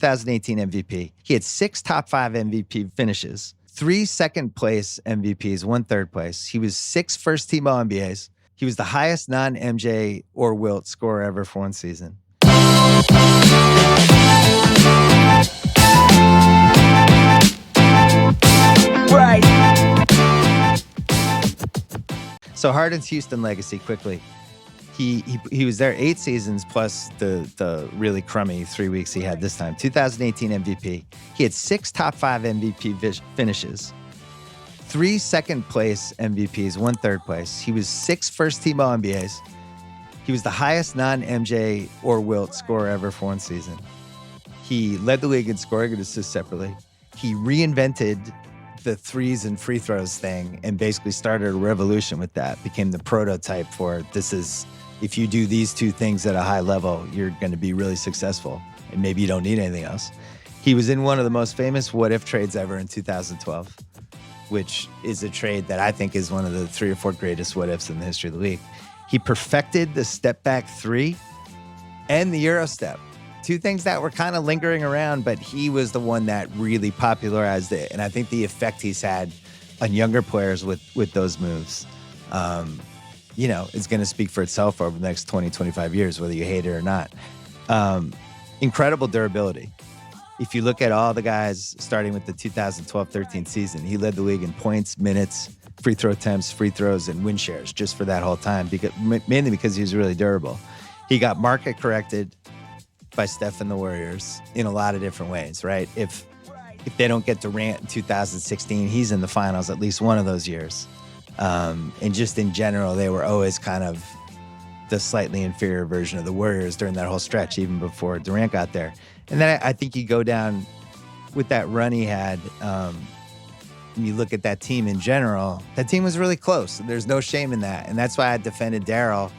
2018 MVP. He had 6 top 5 MVP finishes, 3 second place MVPs, 1 third place. He was 6 first team All-NBAs. He was the highest non-MJ or Wilt scorer ever for one season. Right. So Harden's Houston legacy quickly. He was there 8 seasons plus the really crummy 3 weeks he had this time. 2018 MVP. He had 6 top 5 MVP finishes, 3 second place MVPs, 1 third place. He was 6 first team All-NBAs. He was the highest non-MJ or Wilt scorer ever for one season. He led the league in scoring and assists separately. He reinvented the threes and free throws thing and basically started a revolution with that. Became the prototype for this is, if you do these 2 things at a high level, you're going to be really successful and maybe you don't need anything else. He was in one of the most famous what-if trades ever in 2012, which is a trade that I think is one of the 3 or 4 greatest what-ifs in the history of the league. He perfected the step-back 3 and the Euro step. 2 things that were kind of lingering around, but he was the one that really popularized it. And I think the effect he's had on younger players with those moves, is going to speak for itself over the next 20, 25 years, whether you hate it or not. Incredible durability. If you look at all the guys starting with the 2012-13 season, he led the league in points, minutes, free throw attempts, free throws, and win shares just for that whole time, mainly because he was really durable. He got market corrected by Steph and the Warriors in a lot of different ways, right? If they don't get Durant in 2016, he's in the finals at least one of those years. And just in general, they were always kind of the slightly inferior version of the Warriors during that whole stretch, even before Durant got there. And then I think you go down with that run he had, and you look at that team in general, that team was really close. There's no shame in that. And that's why I defended Daryl,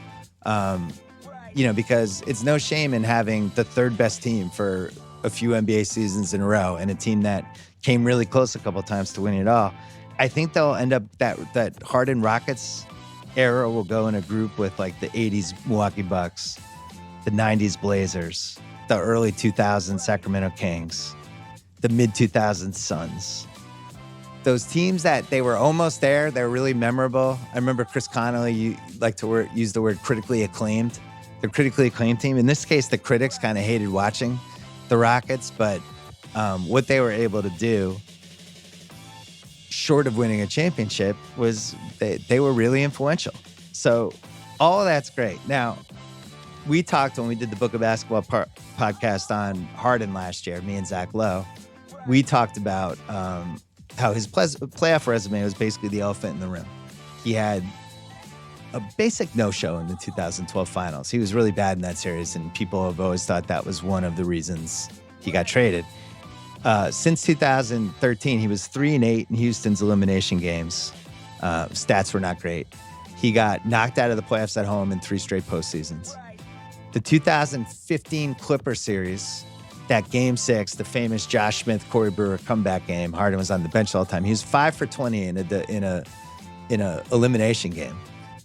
because it's no shame in having the 3rd best team for a few NBA seasons in a row and a team that came really close a couple of times to winning it all. I think they'll end up that Harden Rockets era will go in a group with like the 80s Milwaukee Bucks, the 90s Blazers, the early 2000s Sacramento Kings, the mid-2000s Suns. Those teams that they were almost there, they're really memorable. I remember Chris Connolly liked to use the word critically acclaimed. The critically acclaimed team. In this case, the critics kind of hated watching the Rockets, but what they were able to do, short of winning a championship, was they were really influential. So all of that's great. Now, we talked when we did the Book of Basketball podcast on Harden last year, me and Zach Lowe. We talked about how his playoff resume was basically the elephant in the room. He had a basic no-show in the 2012 finals. He was really bad in that series, and people have always thought that was one of the reasons he got traded. Since 2013, he was 3-8 in Houston's elimination games. Stats were not great. He got knocked out of the playoffs at home in 3 straight postseasons. The 2015 Clipper series, that Game 6, the famous Josh Smith, Corey Brewer comeback game, Harden was on the bench all the time. He was 5 for 20 in a elimination game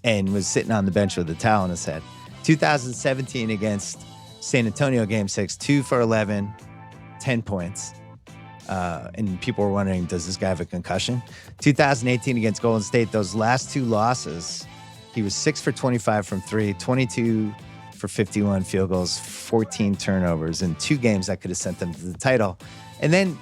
and was sitting on the bench with a towel on his head. 2017 against San Antonio Game 6, 2 for 11, 10 points. And people were wondering, does this guy have a concussion? 2018 against Golden State, those last 2 losses, he was 6 for 25 from 3, 22 for 51 field goals, 14 turnovers in 2 games that could have sent them to the title. And then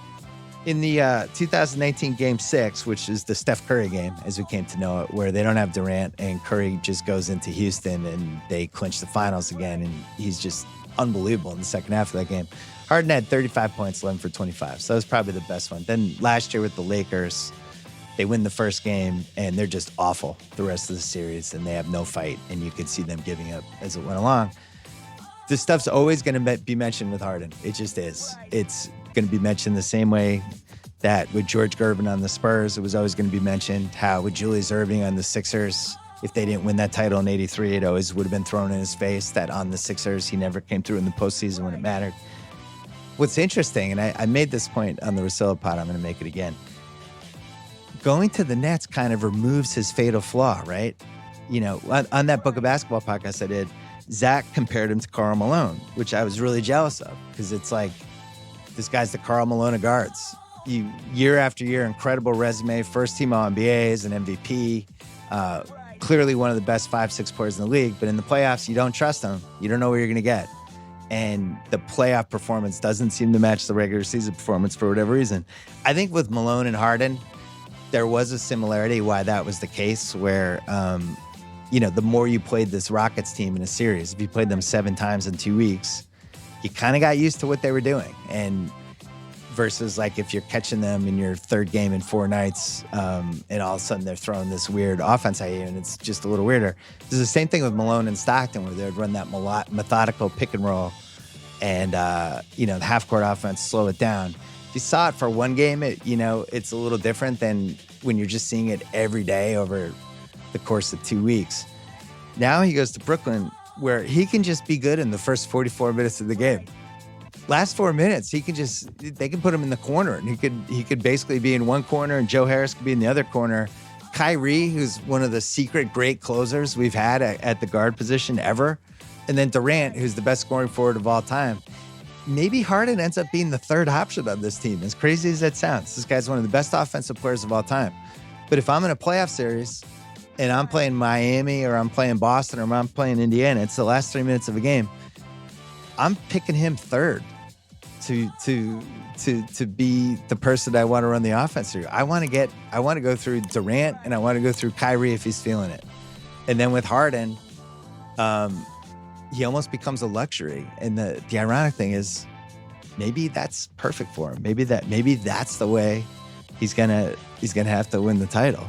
in the 2019 Game 6, which is the Steph Curry game, as we came to know it, where they don't have Durant and Curry just goes into Houston and they clinch the finals again, and he's just unbelievable in the second half of that game. Harden had 35 points, 11 for 25, so that was probably the best one. Then last year with the Lakers, they win the first game, and they're just awful the rest of the series, and they have no fight, and you could see them giving up as it went along. This stuff's always going to be mentioned with Harden. It just is. It's going to be mentioned the same way that with George Gervin on the Spurs, it was always going to be mentioned. How with Julius Erving on the Sixers, if they didn't win that title in '83, it always would have been thrown in his face that on the Sixers, he never came through in the postseason when it mattered. What's interesting, and I made this point on the Russillo pod, I'm going to make it again. Going to the Nets kind of removes his fatal flaw, right? You know, on that Book of Basketball podcast I did, Zach compared him to Karl Malone, which I was really jealous of, because it's like, this guy's the Karl Malone of guards. Year after year, incredible resume, first team All-NBA as an MVP, clearly one of the best 5-6 players in the league, but in the playoffs, you don't trust him. You don't know what you're going to get. And the playoff performance doesn't seem to match the regular season performance for whatever reason. I think with Malone and Harden, there was a similarity why that was the case where, the more you played this Rockets team in a series, if you played them 7 times in 2 weeks, you kind of got used to what they were doing. And versus like if you're catching them in your 3rd game in 4 nights and all of a sudden they're throwing this weird offense at you and it's just a little weirder. There's the same thing with Malone and Stockton where they'd run that methodical pick and roll and, the half-court offense, slow it down. If you saw it for one game, it's a little different than when you're just seeing it every day over the course of 2 weeks. Now he goes to Brooklyn where he can just be good in the first 44 minutes of the game. Last 4 minutes, they can put him in the corner and he could basically be in one corner and Joe Harris could be in the other corner. Kyrie, who's one of the secret great closers we've had at the guard position ever. And then Durant, who's the best scoring forward of all time. Maybe Harden ends up being the 3rd option on this team, as crazy as that sounds. This guy's one of the best offensive players of all time. But if I'm in a playoff series and I'm playing Miami or I'm playing Boston or I'm playing Indiana, it's the last 3 minutes of a game, I'm picking him 3rd. To be the person I want to run the offense through. I want to go through Durant and I want to go through Kyrie if he's feeling it. And then with Harden, he almost becomes a luxury. And the ironic thing is maybe that's perfect for him. Maybe that's the way he's gonna have to win the title.